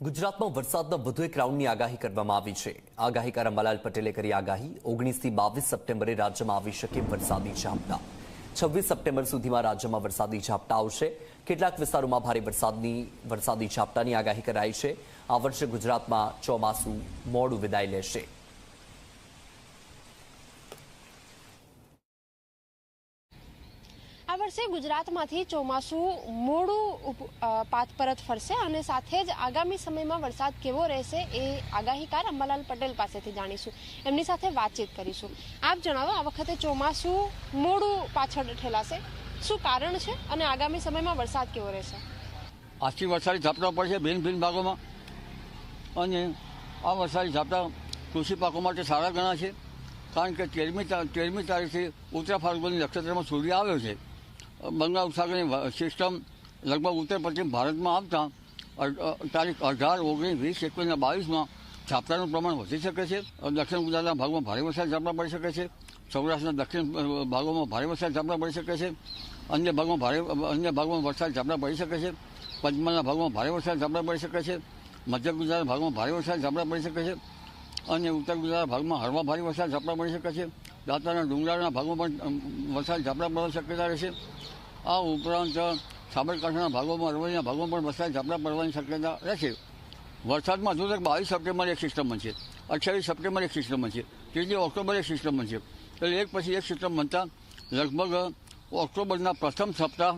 ગુજરાતમાં વરસાદના વધુ એક રાઉન્ડની આગાહી કરવામાં આવી છે। આગાહીકાર અંબાલાલ પટેલે કરી આગાહી 19 થી 22 સપ્ટેમ્બરે રાજ્યમાં આવી શકે વરસાદી ઝાપટા। 26 સપ્ટેમ્બર સુધીમાં રાજ્યમાં વરસાદી ઝાપટા આવશે। કેટલાક વિસ્તારોમાં ભારે વરસાદી ઝાપટાની આગાહી કરાઈ છે। આ વર્ષે ગુજરાતમાં ચોમાસું મોડું વિદાય લેશે। આ વર્ષે ગુજરાતમાંથી ચોમાસું મોડું પાથ પરત ફરશે અને સાથે જ આગામી સમયમાં વરસાદ કેવો રહેશે એ આગાહીકાર અંબાલાલ પટેલ પાસેથી જાણીશું। એમની સાથે વાતચીત કરીશું। આપ જણાવો, આ વખતે ચોમાસું મોડું પાછળ ઠેલાશે, શું કારણ છે અને આગામી સમયમાં વરસાદ કેવો રહેશે? આજથી વરસાદી ઝાપટા પડશે ભિન્ન ભિન્ન ભાગોમાં અને આ વરસાદી ઝાપટા કૃષિ પાકો માટે સારા ગણાશે, કારણ કે 13મી તારીખથી ઉત્તર ફાલ્ગુની નક્ષત્રમાં સૂર્ય આવ્યો છે। બંગાળ ઉપસાગરની સિસ્ટમ લગભગ ઉત્તર પશ્ચિમ ભારતમાં આવતા તારીખ 18, 19, 20, 21 અને 22માં ઝાપટાનું પ્રમાણ વધી શકે છે। દક્ષિણ ગુજરાતના ભાગમાં ભારે વરસાદ ઝાપટા પડી શકે છે। સૌરાષ્ટ્રના દક્ષિણ ભાગોમાં ભારે વરસાદ ઝાપટા પડી શકે છે। અન્ય ભાગમાં વરસાદ ઝાપટા પડી શકે છે। પંચમહાલના ભાગમાં ભારે વરસાદ ઝાપટા પડી શકે છે। મધ્ય ગુજરાતના ભાગમાં ભારે વરસાદ ઝાપટા પડી શકે છે અને ઉત્તર ગુજરાતના ભાગમાં હળવા ભારે વરસાદ ઝાપટા પડી શકે છે। દાંતાના ડુંગરાળના ભાગમાં પણ વરસાદ ઝાપટા પડવાની શક્યતા રહેશે। આ ઉપરાંત સાબરકાંઠાના ભાગોમાં, અરવલ્લીના ભાગોમાં પણ વરસાદ ઝાપટા પડવાની શક્યતા રહેશે। વરસાદમાં હજુ તક 22 સપ્ટેમ્બર એક સિસ્ટમ બનશે, 28 સપ્ટેમ્બર એક સિસ્ટમ બનશે, 3 ઓક્ટોબર એક સિસ્ટમ બનશે। એટલે એક પછી એક સિસ્ટમ બનતા લગભગ ઓક્ટોબરના પ્રથમ સપ્તાહ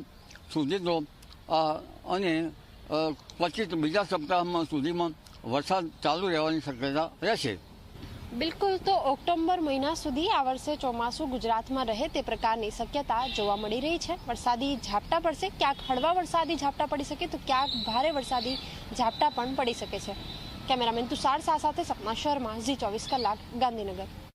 સુધીનો અને પછી બીજા સપ્તાહમાં સુધીમાં વરસાદ ચાલુ રહેવાની શક્યતા રહેશે। બિલકુલ, તો ઓક્ટોબર મહિના સુધી આ વર્ષે ચોમાસું ગુજરાતમાં રહે તે પ્રકારની શક્યતા જોવા મળી રહી છે। વરસાદી ઝાપટા પડશે, ક્યાંક હળવા વરસાદી ઝાપટા પડી શકે તો ક્યાંક ભારે વરસાદી ઝાપટા પણ પડી શકે છે। કેમેરામેન તુષાર શાહ સાથે સપના શર્મા, ઝી 24 કલાક, ગાંધીનગર।